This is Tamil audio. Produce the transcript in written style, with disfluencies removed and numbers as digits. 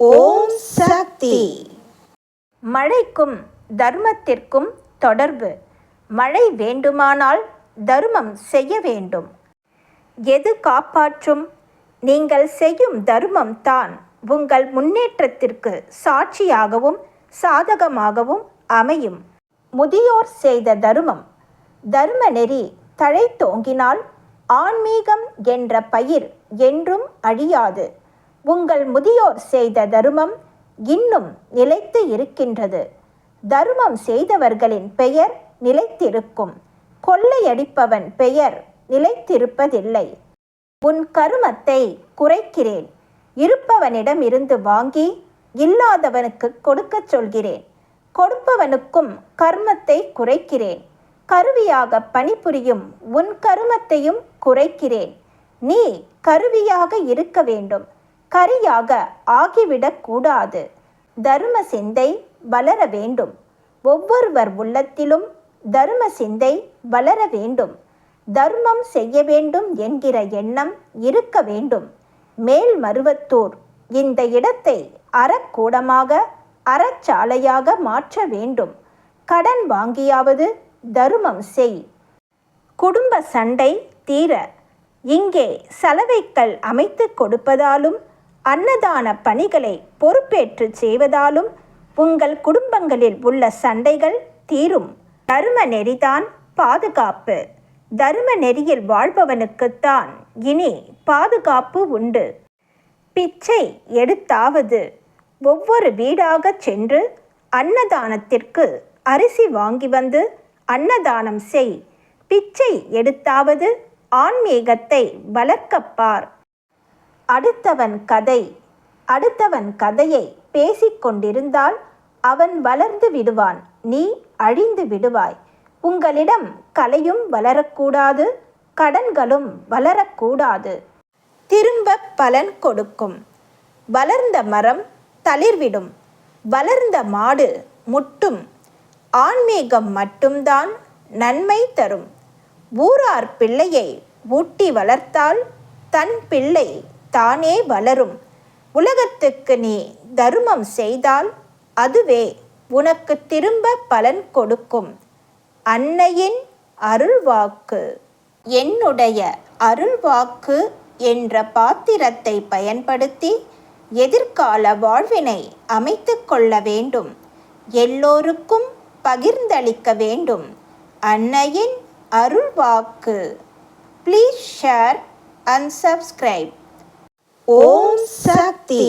ஓம் சக்தி. மழைக்கும் தர்மத்திற்கும் தொடர்பு. மழை வேண்டுமானால் தர்மம் செய்ய வேண்டும். எது காப்பாற்றும்? நீங்கள் செய்யும் தர்மம் தான் உங்கள் முன்னேற்றத்திற்கு சாட்சியாகவும் சாதகமாகவும் அமையும். முதியோர் செய்த தர்மம். தர்ம நெறி தழைத்தோங்கினால் ஆன்மீகம் என்ற பயிர் என்றும் அழியாது. உங்கள் முதியோர் செய்த தர்மம் இன்னும் நிலைத்து இருக்கின்றது. தர்மம் செய்தவர்களின் பெயர் நிலைத்திருக்கும். கொள்ளையடிப்பவன் பெயர் நிலைத்திருப்பதில்லை. உன் கருமத்தை குறைக்கிறேன். இருப்பவனிடம் இருந்து வாங்கி இல்லாதவனுக்கு கொடுக்கச் சொல்கிறேன். கொடுப்பவனுக்கும் கர்மத்தை குறைக்கிறேன். கருவியாக பணிபுரியும் உன் கருமத்தையும் குறைக்கிறேன். நீ கருவியாக இருக்க வேண்டும், கரியாக ஆகிவிடக்கூடாது. தர்ம சிந்தை வளர வேண்டும். ஒவ்வொருவர் உள்ளத்திலும் தர்ம சிந்தை வளர வேண்டும். தர்மம் செய்ய வேண்டும் என்கிற எண்ணம் இருக்க வேண்டும். மேல்மருவத்தூர் இந்த இடத்தை அறக்கூடமாக அறச்சாலையாக மாற்ற வேண்டும். கடன் வாங்கியாவது தர்மம் செய். குடும்ப சண்டை தீர இங்கே சலவைக்கல் அமைத்து கொடுப்பதாலும் அன்னதான பணிகளை பொறுப்பேற்று செய்வதாலும் உங்கள் குடும்பங்களில் உள்ள சண்டைகள் தீரும். தர்ம நெறிதான் பாதுகாப்பு. தர்ம நெறியில் வாழ்பவனுக்குத்தான் இனி பாதுகாப்பு உண்டு. பிச்சை எடுத்தாவது ஒவ்வொரு வீடாக சென்று அன்னதானத்திற்கு அரிசி வாங்கி வந்து அன்னதானம் செய். பிச்சை எடுத்தாவது ஆன்மீகத்தை வளர்க்கப்பார். அடுத்தவன் கதையை பேசிக்கொண்டிருந்தால் அவன் வளர்ந்து விடுவான், நீ அழிந்து விடுவாய். உங்களிடம் கலையும் வளரக்கூடாது, கடன்களும் வளரக்கூடாது. திரும்ப பலன் கொடுக்கும். வளர்ந்த மரம் தளிர்விடும், வளர்ந்த மாடு முட்டும். ஆன்மீகம் மட்டும்தான் நன்மை தரும். ஊரார் பிள்ளையை ஊட்டி வளர்த்தால் தன் பிள்ளை தானே வளரும். உலகத்துக்கு நீ தர்மம் செய்தால் அதுவே உனக்கு திரும்ப பலன் கொடுக்கும். அன்னையின் அருள்வாக்கு. என்னுடைய அருள்வாக்கு என்ற பாத்திரத்தை பயன்படுத்தி எதிர்கால வாழ்வினை அமைத்து கொள்ள வேண்டும். எல்லோருக்கும் பகிர்ந்தளிக்க வேண்டும். அன்னையின் அருள்வாக்கு. Please share and subscribe. Om Sakthi.